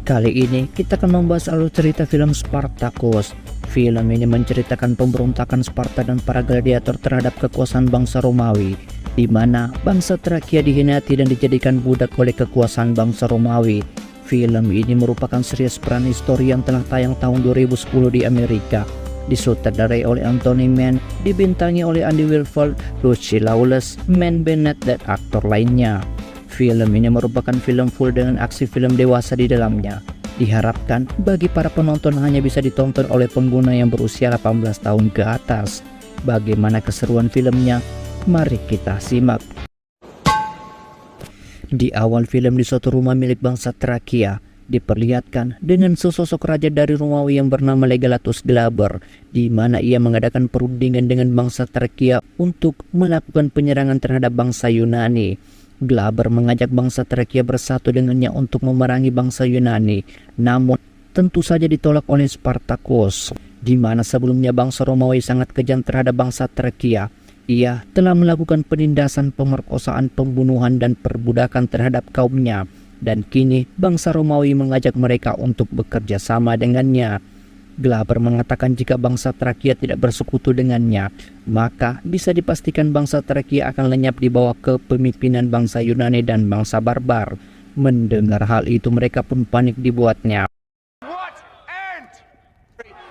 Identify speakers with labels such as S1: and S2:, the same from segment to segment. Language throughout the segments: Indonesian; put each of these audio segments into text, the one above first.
S1: Kali ini kita akan membahas alur cerita film Spartacus. Film ini menceritakan pemberontakan Sparta dan para gladiator terhadap kekuasaan bangsa Romawi, di mana bangsa Trakia dihinati dan dijadikan budak oleh kekuasaan bangsa Romawi. Film ini merupakan series peran histori yang telah tayang tahun 2010 di Amerika. Disutradarai oleh Anthony Mann, dibintangi oleh Andy Wilford, Lucy Lawless, Man Bennett, dan aktor lainnya. Film ini merupakan film full dengan aksi film dewasa di dalamnya. Diharapkan bagi para penonton hanya bisa ditonton oleh pengguna yang berusia 18 tahun ke atas. Bagaimana keseruan filmnya? Mari kita simak. Di awal film, di suatu rumah milik bangsa Trakia, diperlihatkan dengan sesosok raja dari Romawi yang bernama Legalatus Glaber, di mana ia mengadakan perundingan dengan bangsa Trakia untuk melakukan penyerangan terhadap bangsa Yunani. Glaber mengajak bangsa Trakia bersatu dengannya untuk memerangi bangsa Yunani, namun tentu saja ditolak oleh Spartacus, di mana sebelumnya bangsa Romawi sangat kejam terhadap bangsa Trakia. Ia telah melakukan penindasan, pemerkosaan, pembunuhan, dan perbudakan terhadap kaumnya, dan kini bangsa Romawi mengajak mereka untuk bekerja sama dengannya. Glaber mengatakan jika bangsa Trakia tidak bersekutu dengannya, maka bisa dipastikan bangsa Trakia akan lenyap di bawah kepemimpinan bangsa Yunani dan bangsa barbar. Mendengar hal itu, mereka pun panik dibuatnya.
S2: What end?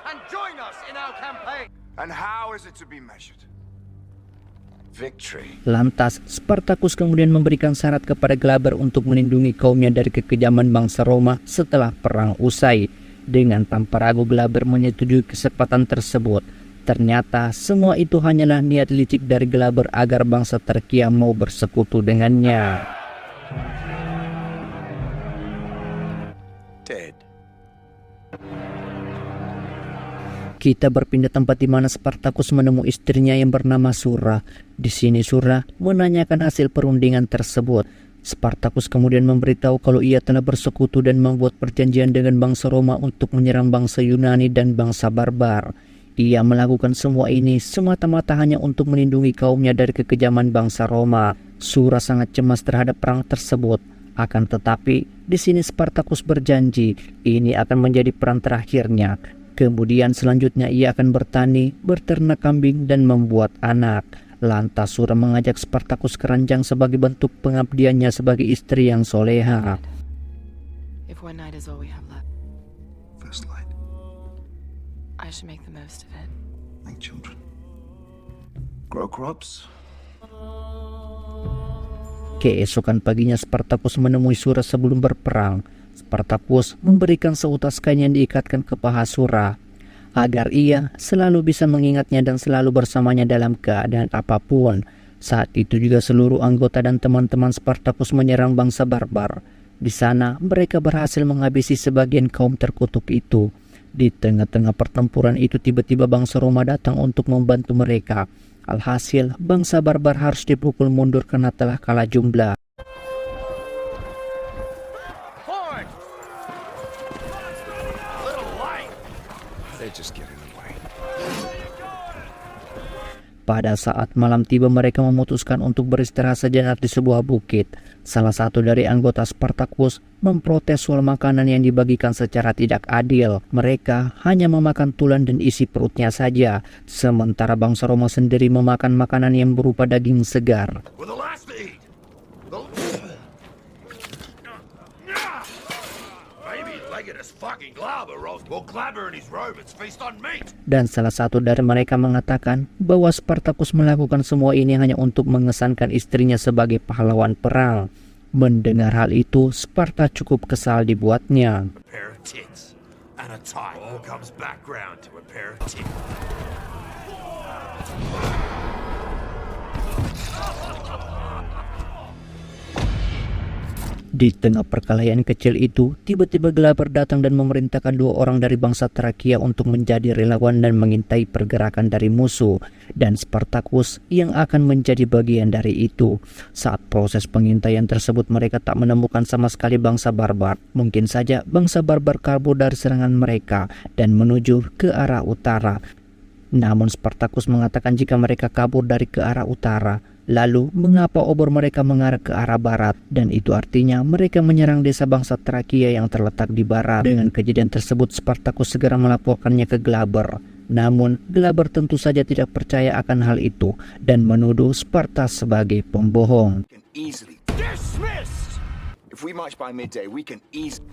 S2: And join us in our campaign. And how is it to be measured? Victory.
S1: Lantas, Spartacus kemudian memberikan syarat kepada Glaber untuk melindungi kaumnya dari kekejaman bangsa Roma setelah perang usai. Dengan tanpa ragu, Glaber menyetujui kesepakatan tersebut. Ternyata semua itu hanyalah niat licik dari Glaber agar bangsa Trakia mau bersekutu dengannya.
S2: Dead.
S1: Kita berpindah tempat di mana Spartacus menemui istrinya yang bernama Sura. Di sini Sura menanyakan hasil perundingan tersebut. Spartacus kemudian memberitahu kalau ia telah bersekutu dan membuat perjanjian dengan bangsa Roma untuk menyerang bangsa Yunani dan bangsa barbar. Ia melakukan semua ini semata-mata hanya untuk melindungi kaumnya dari kekejaman bangsa Roma. Sura sangat cemas terhadap perang tersebut. Akan tetapi, di sini Spartacus berjanji ini akan menjadi perang terakhirnya. Kemudian selanjutnya ia akan bertani, berternak kambing, dan membuat anak. Lantas Sura mengajak Spartacus ke ranjang sebagai bentuk pengabdiannya sebagai istri yang soleha.
S3: If one night is all we have left,
S2: First light.
S3: I should make the most of it.
S2: Like children. Grow crops.
S1: Keesokan paginya Spartacus menemui Sura sebelum berperang. Spartacus memberikan seutas kain yang diikatkan ke paha Sura, agar ia selalu bisa mengingatnya dan selalu bersamanya dalam keadaan apapun. Saat itu juga seluruh anggota dan teman-teman Spartacus menyerang bangsa barbar. Di sana mereka berhasil menghabisi sebagian kaum terkutuk itu. Di tengah-tengah pertempuran itu tiba-tiba bangsa Roma datang untuk membantu mereka. Alhasil bangsa barbar harus dipukul mundur karena telah kalah jumlah. Pada saat malam tiba, mereka memutuskan untuk beristirahat sejenak di sebuah bukit. Salah satu dari anggota Spartacus memprotes soal makanan yang dibagikan secara tidak adil. Mereka hanya memakan tulang dan isi perutnya saja, sementara bangsa Roma sendiri memakan makanan yang berupa daging segar. Dan salah satu dari mereka mengatakan bahwa Spartacus melakukan semua ini hanya untuk mengesankan istrinya sebagai pahlawan perang. Mendengar hal itu, Sparta cukup kesal dibuatnya. Di tengah perkelahian kecil itu, tiba-tiba Glaber datang dan memerintahkan 2 orang dari bangsa Trakia untuk menjadi relawan dan mengintai pergerakan dari musuh, dan Spartacus yang akan menjadi bagian dari itu. Saat proses pengintaian tersebut, mereka tak menemukan sama sekali bangsa barbar. Mungkin saja bangsa barbar kabur dari serangan mereka dan menuju ke arah utara. Namun Spartacus mengatakan jika mereka kabur dari ke arah utara, Lalu, mengapa obor mereka mengarah ke arah barat? Dan itu artinya mereka menyerang desa bangsa Trakia yang terletak di barat. Dengan kejadian tersebut, Spartacus segera melaporkannya ke Glaber. Namun, Glaber tentu saja tidak percaya akan hal itu dan menuduh Sparta sebagai pembohong.
S2: Can easily dismissed. If we march by midday, we can easily.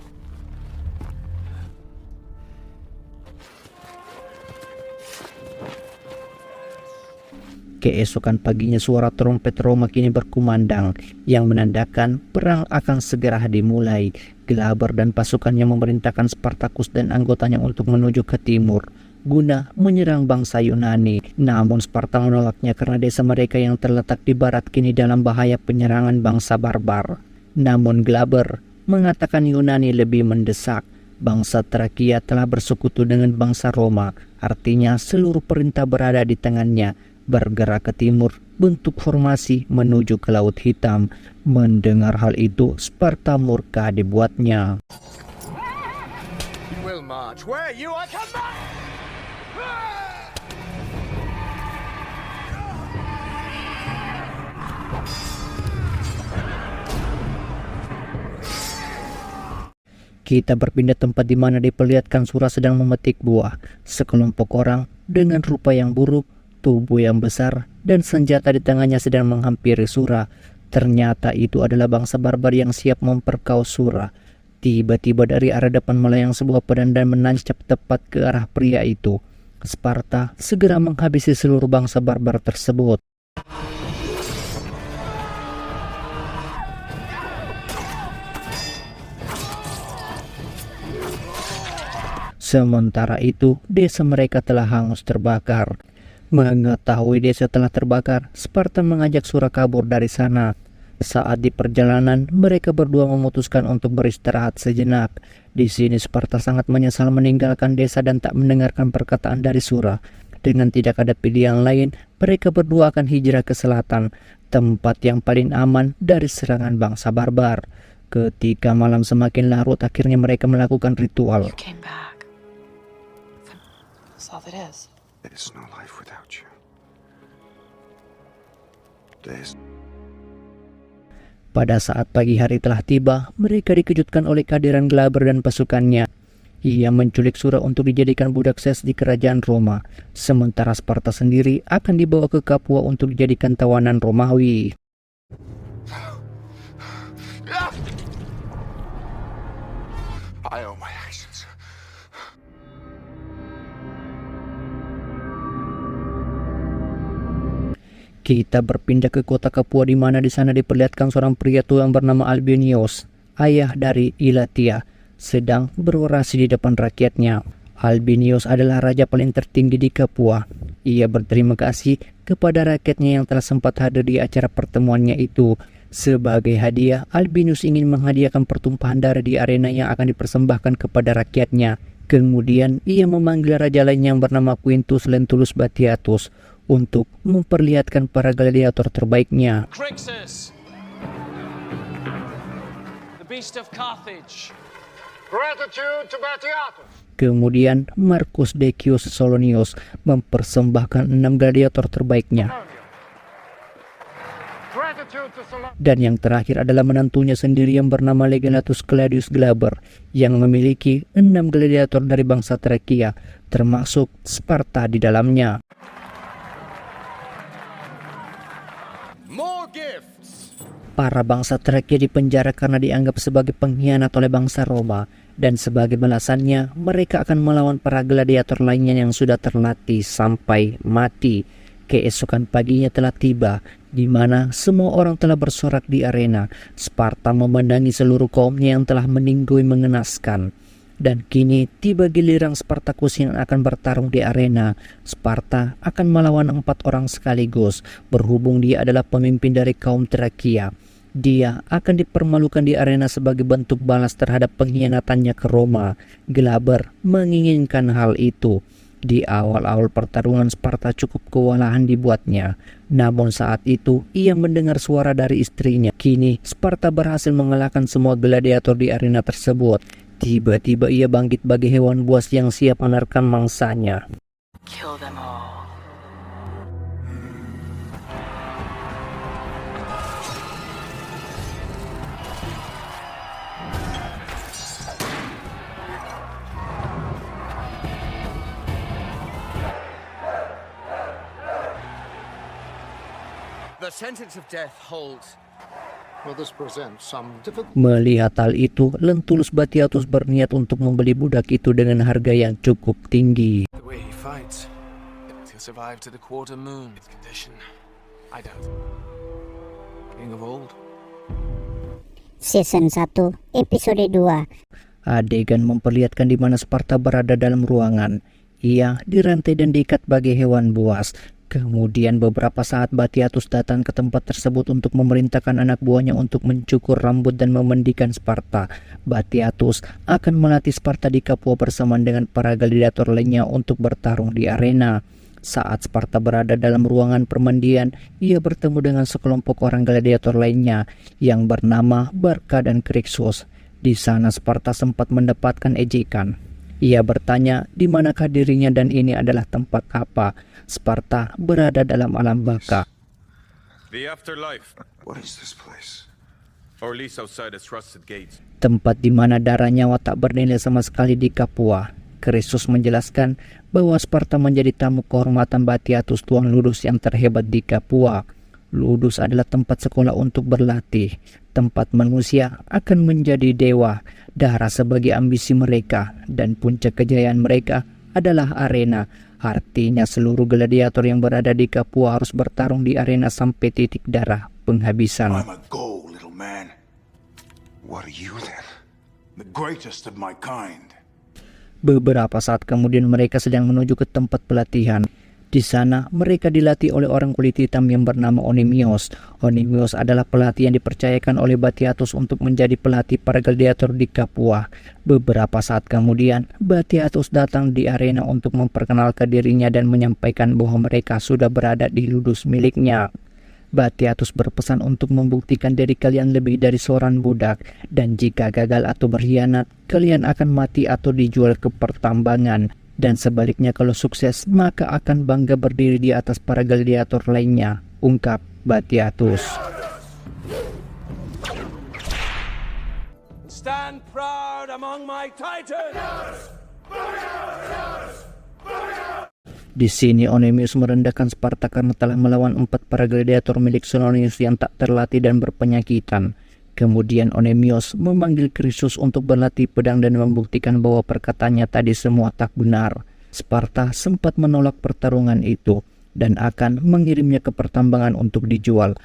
S1: Keesokan paginya suara trompet Roma kini berkumandang yang menandakan perang akan segera dimulai. Glaber dan pasukannya memerintahkan Spartacus dan anggotanya untuk menuju ke timur guna menyerang bangsa Yunani. Namun Sparta menolaknya karena desa mereka yang terletak di barat kini dalam bahaya penyerangan bangsa barbar. Namun Glaber mengatakan Yunani lebih mendesak. Bangsa Trakia telah bersekutu dengan bangsa Roma, artinya seluruh perintah berada di tangannya. Bergerak ke timur, bentuk formasi menuju ke Laut Hitam. Mendengar hal itu, Sparta murka dibuatnya.
S2: You will march where you are commanded.
S1: Kita berpindah tempat di mana diperlihatkan Sura sedang memetik buah. Sekelompok orang dengan rupa yang buruk, tubuh yang besar, dan senjata di tangannya sedang menghampiri Sura. Ternyata itu adalah bangsa barbar yang siap memperkaus Sura. Tiba-tiba dari arah depan melayang sebuah pedang dan menancap tepat ke arah pria itu. Sparta segera menghabisi seluruh bangsa barbar tersebut. Sementara itu, desa mereka telah hangus terbakar. Mengetahui desa telah terbakar, Sparta mengajak Sura kabur dari sana. Saat di perjalanan, mereka berdua memutuskan untuk beristirahat sejenak. Di sini Sparta sangat menyesal meninggalkan desa dan tak mendengarkan perkataan dari Sura. Dengan tidak ada pilihan lain, mereka berdua akan hijrah ke selatan, tempat yang paling aman dari serangan bangsa barbar. Ketika malam semakin larut, akhirnya mereka melakukan ritual.
S3: You came back. That's all it is.
S2: There's no life without you. There's...
S1: Pada saat pagi hari telah tiba, mereka dikejutkan oleh kehadiran Glaber dan pasukannya. Ia menculik Sura untuk dijadikan budak seks di kerajaan Roma, sementara Sparta sendiri akan dibawa ke Capua untuk dijadikan tawanan Romawi.
S2: I owe my actions.
S1: Kita berpindah ke kota Capua di mana di sana diperlihatkan seorang pria tua yang bernama Albinius, ayah dari Ilatia, sedang berorasi di depan rakyatnya. Albinius adalah raja paling tertinggi di Capua. Ia berterima kasih kepada rakyatnya yang telah sempat hadir di acara pertemuannya itu. Sebagai hadiah, Albinius ingin menghadiahkan pertumpahan darah di arena yang akan dipersembahkan kepada rakyatnya. Kemudian ia memanggil raja lain yang bernama Quintus Lentulus Batiatus untuk memperlihatkan para gladiator terbaiknya.
S4: Crixus, the beast of Carthage.
S2: Gratitude to Batiatus.
S1: Kemudian Marcus Decius Solonius mempersembahkan 6 gladiator terbaiknya. Dan yang terakhir adalah menantunya sendiri yang bernama Legatus Claudius Glaber yang memiliki 6 gladiator dari bangsa Trakia, termasuk Sparta di dalamnya.
S2: More gifts.
S1: Para bangsa Trakia dipenjara karena dianggap sebagai pengkhianat oleh bangsa Roma, dan sebagai balasannya mereka akan melawan para gladiator lainnya yang sudah terlatih sampai mati. Keesokan paginya telah tiba, di mana semua orang telah bersorak di arena. Sparta memandangi seluruh kaumnya yang telah meninggoy mengenaskan. Dan kini tiba giliran Spartacus yang akan bertarung di arena. Sparta akan melawan 4 orang sekaligus, berhubung dia adalah pemimpin dari kaum Trakia. Dia akan dipermalukan di arena sebagai bentuk balas terhadap pengkhianatannya ke Roma. Glaber menginginkan hal itu. Di awal-awal pertarungan Sparta cukup kewalahan dibuatnya. Namun saat itu ia mendengar suara dari istrinya. Kini Sparta berhasil mengalahkan semua gladiator di arena tersebut. Tiba-tiba ia bangkit bagi hewan buas yang siap menerkam mangsanya.
S3: Kill them all.
S2: The sentence of death holds.
S5: Well, this presents some difficult.
S1: Melihat hal itu, Lentulus Batiatus berniat untuk membeli budak itu dengan harga yang cukup tinggi.
S6: The way he fights, he'll survive to the quarter moon. Its condition, I doubt. King of old.
S7: Season 1, episode 2.
S1: Adegan memperlihatkan di mana Sparta berada dalam ruangan. Ia dirantai dan diikat bagai hewan buas. Kemudian beberapa saat Batiatus datang ke tempat tersebut untuk memerintahkan anak buahnya untuk mencukur rambut dan memandikan Sparta. Batiatus akan melatih Sparta di Capua bersamaan dengan para gladiator lainnya untuk bertarung di arena. Saat Sparta berada dalam ruangan permandian, ia bertemu dengan sekelompok orang gladiator lainnya yang bernama Barca dan Crixus. Di sana Sparta sempat mendapatkan ejekan. Ia bertanya di manakah dirinya dan ini adalah tempat apa. Sparta berada dalam alam baka.
S8: The afterlife,
S2: What is this place?
S8: or at least outside its rusted gates.
S1: Tempat di mana darah nyawa tak bernilai sama sekali di Capua. Crixus menjelaskan bahwa Sparta menjadi tamu kehormatan Batiatus, tuan Ludus yang terhebat di Capua. Ludus adalah tempat sekolah untuk berlatih. Tempat manusia akan menjadi dewa. Darah sebagai ambisi mereka dan puncak kejayaan mereka adalah arena. Artinya seluruh gladiator yang berada di Capua harus bertarung di arena sampai titik darah penghabisan.
S2: I'm a goal, little man. What are you then? The greatest of my kind.
S1: Beberapa saat kemudian mereka sedang menuju ke tempat pelatihan. Di sana mereka dilatih oleh orang kulit hitam yang bernama Onemios. Onemios adalah pelatih yang dipercayakan oleh Batiatus untuk menjadi pelatih para gladiator di Capua. Beberapa saat kemudian Batiatus datang di arena untuk memperkenalkan dirinya dan menyampaikan bahwa mereka sudah berada di ludus miliknya. Batiatus berpesan untuk membuktikan diri kalian lebih dari seorang budak, dan jika gagal atau berkhianat, kalian akan mati atau dijual ke pertambangan. Dan sebaliknya kalau sukses, maka akan bangga berdiri di atas para gladiator lainnya, ungkap Batiatus.
S4: Stand proud among my titans!
S1: Di sini Onemius merendahkan Sparta karena telah melawan 4 para gladiator milik Solonius yang tak terlatih dan berpenyakitan. Kemudian Onemios memanggil Crixus untuk berlatih pedang dan membuktikan bahwa perkataannya tadi semua tak benar. Sparta sempat menolak pertarungan itu dan akan mengirimnya ke pertambangan untuk dijual.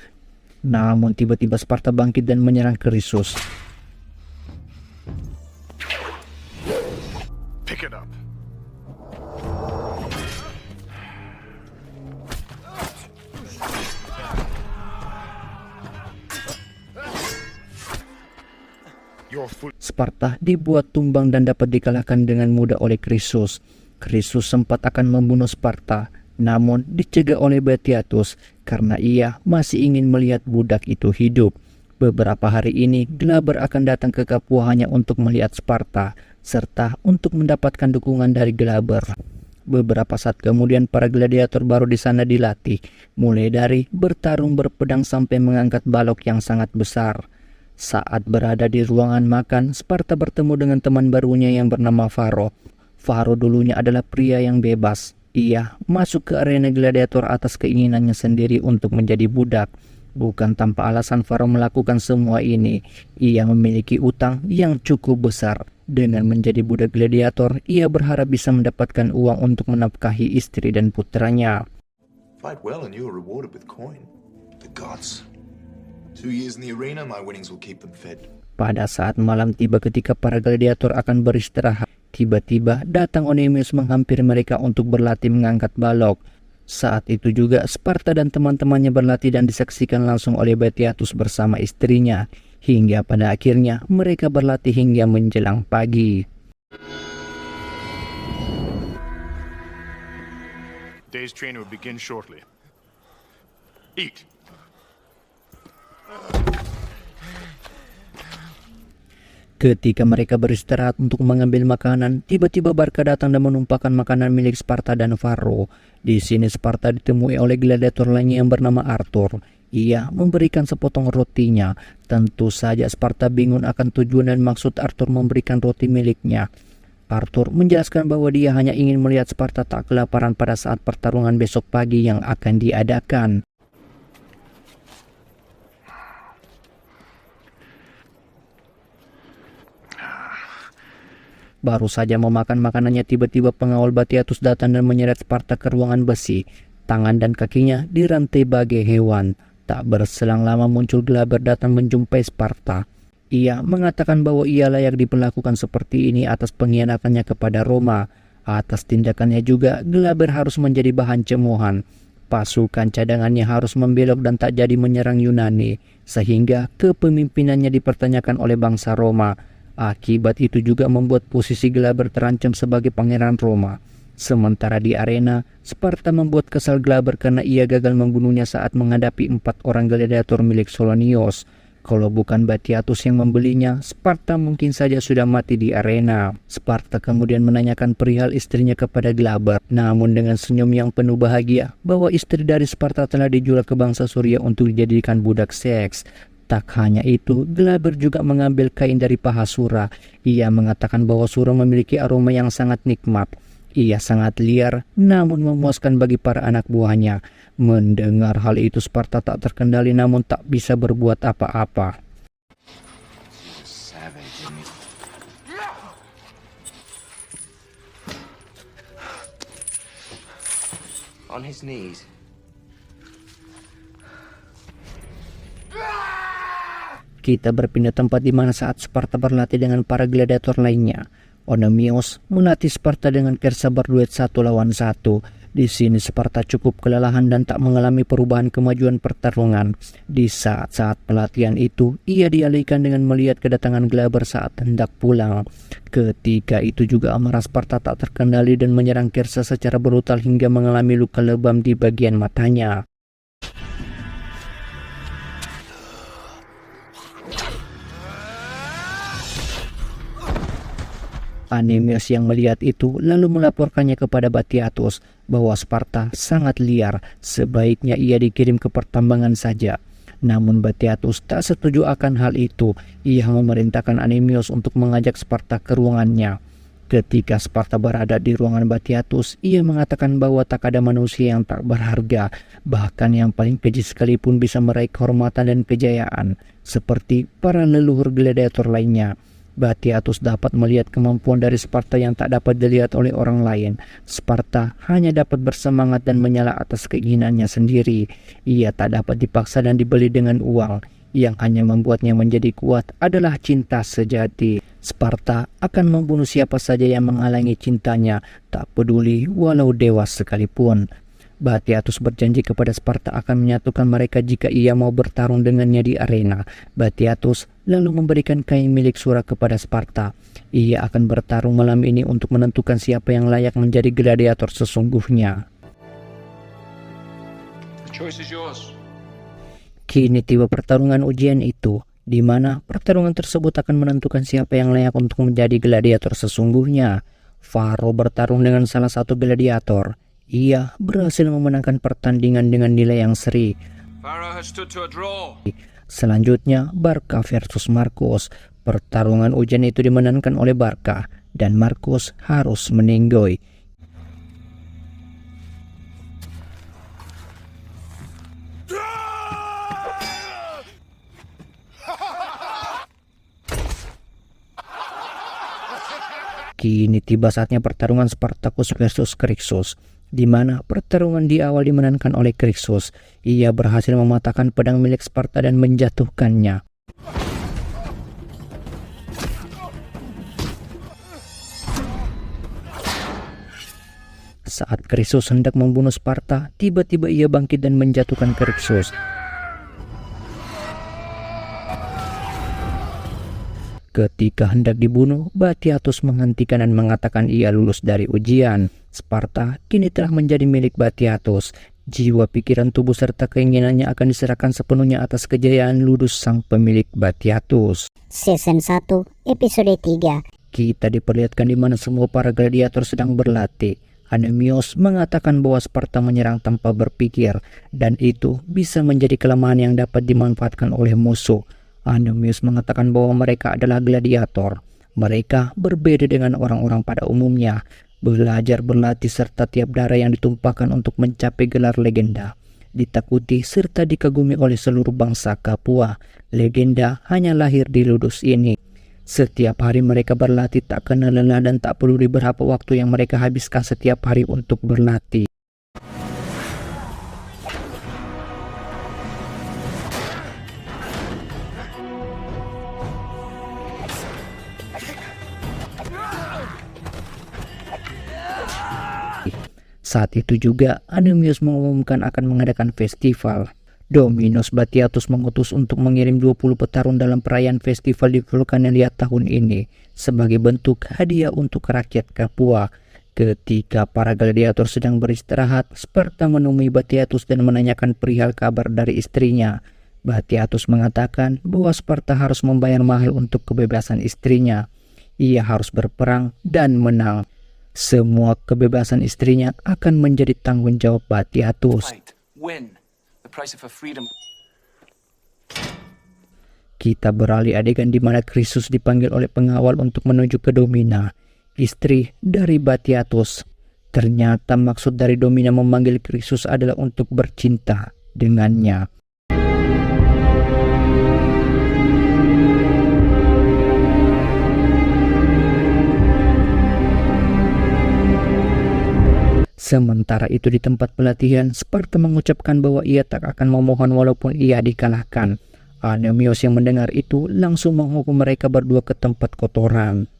S1: Namun tiba-tiba Sparta bangkit dan menyerang Crixus.
S5: Pick it up.
S1: Sparta dibuat tumbang dan dapat dikalahkan dengan mudah oleh Crixus. Crixus sempat akan membunuh Sparta, namun dicegah oleh Batiatus karena ia masih ingin melihat budak itu hidup. Beberapa hari ini Glaber akan datang ke Capua hanya untuk melihat Sparta, serta untuk mendapatkan dukungan dari Glaber. Beberapa saat kemudian para gladiator baru di sana dilatih, mulai dari bertarung berpedang sampai mengangkat balok yang sangat besar. Saat berada di ruangan makan, Sparta bertemu dengan teman barunya yang bernama Faro. Faro dulunya adalah pria yang bebas. Ia masuk ke arena gladiator atas keinginannya sendiri untuk menjadi budak. Bukan tanpa alasan Faro melakukan semua ini. Ia memiliki utang yang cukup besar. Dengan menjadi budak gladiator, ia berharap bisa mendapatkan uang untuk menafkahi istri dan putranya.
S9: Fight well and you are rewarded with coin.
S2: The gods.
S9: 2 years in the arena, my winnings will keep them fed.
S1: Pada saat malam tiba ketika para gladiator akan beristirahat, tiba-tiba datang Onemius menghampiri mereka untuk berlatih mengangkat balok. Saat itu juga Sparta dan teman-temannya berlatih dan disaksikan langsung oleh Batiatus bersama istrinya. Hingga pada akhirnya mereka berlatih hingga menjelang pagi.
S5: Day's training will begin shortly. Eat.
S1: Ketika mereka beristirahat untuk mengambil makanan, tiba-tiba Barca datang dan menumpahkan makanan milik Sparta dan Varro. Di sini Sparta ditemui oleh gladiator lainnya yang bernama Arthur. Ia memberikan sepotong rotinya. Tentu saja Sparta bingung akan tujuan dan maksud Arthur memberikan roti miliknya. Arthur menjelaskan bahwa dia hanya ingin melihat Sparta tak kelaparan pada saat pertarungan besok pagi yang akan diadakan. Baru saja memakan makanannya, tiba-tiba pengawal Batiatus datang dan menyeret Sparta ke ruangan besi. Tangan dan kakinya dirantai bagai hewan. Tak berselang lama muncul Glaber datang menjumpai Sparta. Ia mengatakan bahwa ia layak diperlakukan seperti ini atas pengkhianatannya kepada Roma. Atas tindakannya juga, Glaber harus menjadi bahan cemoohan. Pasukan cadangannya harus membelok dan tak jadi menyerang Yunani, sehingga kepemimpinannya dipertanyakan oleh bangsa Roma. Akibat itu juga membuat posisi Glaber terancam sebagai pangeran Roma. Sementara di arena, Sparta membuat kesal Glaber karena ia gagal membunuhnya saat menghadapi 4 orang gladiator milik Solonius. Kalau bukan Batiatus yang membelinya, Sparta mungkin saja sudah mati di arena. Sparta kemudian menanyakan perihal istrinya kepada Glaber, namun dengan senyum yang penuh bahagia bahwa istri dari Sparta telah dijual ke bangsa Suria untuk dijadikan budak seks. Tak hanya itu, Glaber juga mengambil kain dari paha Sura. Ia mengatakan bahwa Sura memiliki aroma yang sangat nikmat. Ia sangat liar, namun memuaskan bagi para anak buahnya. Mendengar hal itu, Sparta tak terkendali namun tak bisa berbuat apa-apa.
S6: On his knees.
S1: Kita berpindah tempat di mana saat Sparta berlatih dengan para gladiator lainnya. Onomios melatih Sparta dengan Kersa berduet 1 lawan 1. Di sini Sparta cukup kelelahan dan tak mengalami perubahan kemajuan pertarungan. Di saat-saat pelatihan itu, ia dialihkan dengan melihat kedatangan Glaber saat hendak pulang. Ketika itu juga amarah Sparta tak terkendali dan menyerang Kersa secara brutal hingga mengalami luka lebam di bagian matanya. Anemius yang melihat itu lalu melaporkannya kepada Batiatus bahwa Sparta sangat liar, sebaiknya ia dikirim ke pertambangan saja. Namun Batiatus tak setuju akan hal itu. Ia memerintahkan Anemius untuk mengajak Sparta ke ruangannya. Ketika Sparta berada di ruangan Batiatus, ia mengatakan bahwa tak ada manusia yang tak berharga, bahkan yang paling keji sekalipun bisa meraih kehormatan dan kejayaan, seperti para leluhur gladiator lainnya. Batiatus dapat melihat kemampuan dari Sparta yang tak dapat dilihat oleh orang lain. Sparta hanya dapat bersemangat dan menyala atas keinginannya sendiri. Ia tak dapat dipaksa dan dibeli dengan uang. Yang hanya membuatnya menjadi kuat adalah cinta sejati. Sparta akan membunuh siapa saja yang menghalangi cintanya, tak peduli walau dewa sekalipun. Batiatus berjanji kepada Sparta akan menyatukan mereka jika ia mau bertarung dengannya di arena. Batiatus lalu memberikan kain milik Sura kepada Sparta. Ia akan bertarung malam ini untuk menentukan siapa yang layak menjadi gladiator sesungguhnya.
S6: The choice is yours.
S1: Kini tiba pertarungan ujian itu, di mana pertarungan tersebut akan menentukan siapa yang layak untuk menjadi gladiator sesungguhnya. Faro bertarung dengan salah satu gladiator. Ia berhasil memenangkan pertandingan dengan nilai yang seri.
S6: Pharaoh has stood to a draw.
S1: Selanjutnya, Barca versus Marcus. Pertarungan ujian itu dimenangkan oleh Barca dan Marcus harus meninggoy. Kini tiba saatnya pertarungan Spartacus versus Crixus, di mana pertarungan di awal dimenangkan oleh Crixus. Ia berhasil mematahkan pedang milik Sparta dan menjatuhkannya. Saat Crixus hendak membunuh Sparta, tiba-tiba ia bangkit dan menjatuhkan Crixus. Ketika hendak dibunuh, Batiatus menghentikan dan mengatakan ia lulus dari ujian. Sparta kini telah menjadi milik Batiatus. Jiwa, pikiran, tubuh, serta keinginannya akan diserahkan sepenuhnya atas kejayaan Ludus sang pemilik Batiatus.
S7: Season 1, episode 3.
S1: Kita diperlihatkan di mana semua para gladiator sedang berlatih. Anemius mengatakan bahwa Sparta menyerang tanpa berpikir, dan itu bisa menjadi kelemahan yang dapat dimanfaatkan oleh musuh. Anemius mengatakan bahwa mereka adalah gladiator. Mereka berbeda dengan orang-orang pada umumnya, belajar berlatih serta tiap darah yang ditumpahkan untuk mencapai gelar legenda. Ditakuti serta dikagumi oleh seluruh bangsa Kapua, legenda hanya lahir di Ludus ini. Setiap hari mereka berlatih tak kenal lelah dan tak peduli berapa waktu yang mereka habiskan setiap hari untuk berlatih. Saat itu juga, Anemius mengumumkan akan mengadakan festival. Dominus Batiatus mengutus untuk mengirim 20 petarung dalam perayaan festival di Vulkanelia tahun ini sebagai bentuk hadiah untuk rakyat Capua. Ketika para gladiator sedang beristirahat, Sparta menemui Batiatus dan menanyakan perihal kabar dari istrinya. Batiatus mengatakan bahwa Sparta harus membayar mahal untuk kebebasan istrinya. Ia harus berperang dan menang. Semua kebebasan istrinya akan menjadi tanggung jawab Batiatus. Kita beralih adegan di mana Krisus dipanggil oleh pengawal untuk menuju ke Domina, istri dari Batiatus. Ternyata maksud dari Domina memanggil Krisus adalah untuk bercinta dengannya. Sementara itu di tempat pelatihan, Sparta mengucapkan bahwa ia tak akan memohon walaupun ia dikalahkan. Anemius yang mendengar itu langsung menghukum mereka berdua ke tempat kotoran.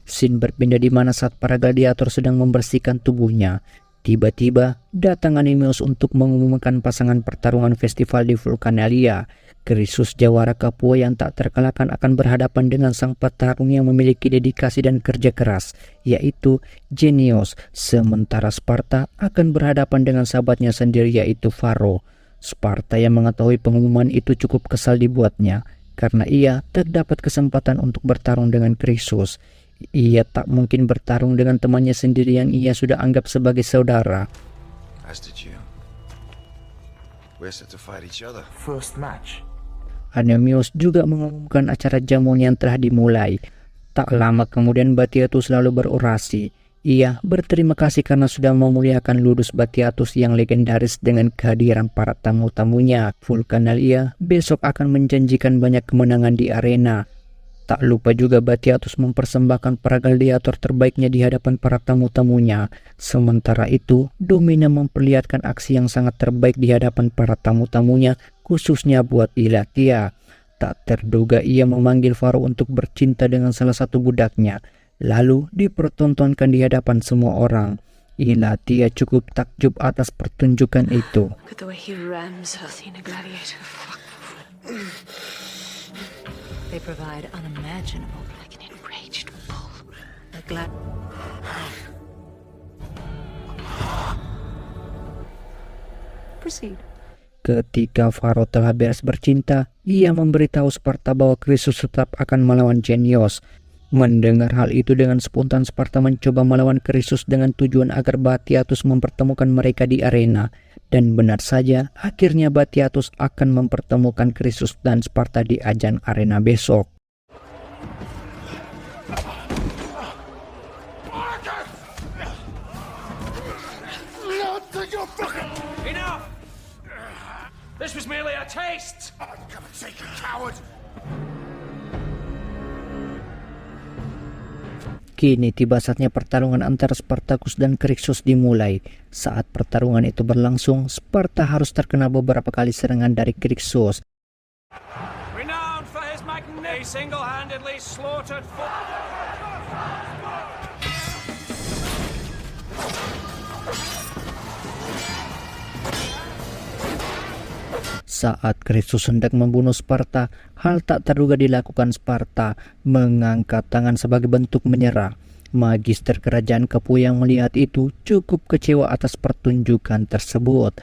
S1: Scene berpindah di mana saat para gladiator sedang membersihkan tubuhnya. Tiba-tiba datang Anemius untuk mengumumkan pasangan pertarungan festival di Vulkanelia. Krisus jawara Capua yang tak terkalahkan akan berhadapan dengan sang petarung yang memiliki dedikasi dan kerja keras, yaitu Genios. Sementara Sparta akan berhadapan dengan sahabatnya sendiri, yaitu Faro. Sparta yang mengetahui pengumuman itu cukup kesal dibuatnya, karena ia terdapat kesempatan untuk bertarung dengan Krisus. Ia tak mungkin bertarung dengan temannya sendiri yang ia sudah anggap sebagai saudara.
S2: As did you. We're set to fight each other.
S9: First match.
S1: Anemius juga mengumumkan acara jamuan yang telah dimulai. Tak lama kemudian Batiatus lalu berorasi. Ia berterima kasih karena sudah memuliakan Ludus Batiatus yang legendaris dengan kehadiran para tamu-tamunya. Vulkanelia besok akan menjanjikan banyak kemenangan di arena. Tak lupa juga Batiatus mempersembahkan para gladiator terbaiknya di hadapan para tamu-tamunya. Sementara itu, Domina memperlihatkan aksi yang sangat terbaik di hadapan para tamu-tamunya, khususnya buat Ilatia. Tak terduga ia memanggil Faro untuk bercinta dengan salah satu budaknya, lalu dipertontonkan di hadapan semua orang. Ilatia cukup takjub atas pertunjukan itu.
S3: Look at the way he rams Athena gladiator. They provide unimaginable, like an enraged bull. Proceed.
S1: Ketika Faro telah beres bercinta, ia memberitahu Sparta bahwa Krisus tetap akan melawan Genios. Mendengar hal itu dengan spontan Sparta mencoba melawan Krisus dengan tujuan agar Batiatus mempertemukan mereka di arena. Dan benar saja, akhirnya Batiatus akan mempertemukan Krisus dan Sparta di ajang arena besok.
S4: Enough! This was merely a taste!
S2: Come and take a coward!
S1: Kini tiba saatnya pertarungan antara Spartacus dan Krisus dimulai. Saat pertarungan itu berlangsung, Sparta harus terkena beberapa kali serangan dari Krisus.
S4: Renowned for his magnificent, single-handedly slaughtered
S1: Saat Krisus hendak membunuh Sparta, hal tak terduga dilakukan Sparta, mengangkat tangan sebagai bentuk menyerah. Magister kerajaan Capua yang melihat itu cukup kecewa atas pertunjukan tersebut.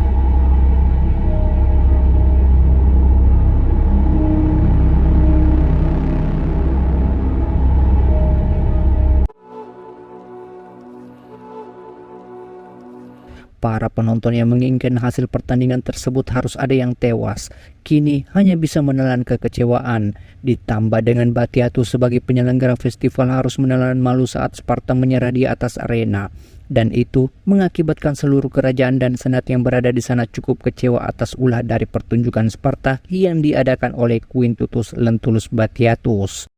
S1: Para penonton yang menginginkan hasil pertandingan tersebut harus ada yang tewas. Kini hanya bisa menelan kekecewaan. Ditambah dengan Batiatus sebagai penyelenggara festival harus menelan malu saat Sparta menyerah di atas arena. Dan itu mengakibatkan seluruh kerajaan dan senat yang berada di sana cukup kecewa atas ulah dari pertunjukan Sparta yang diadakan oleh Quintus Lentulus Batiatus.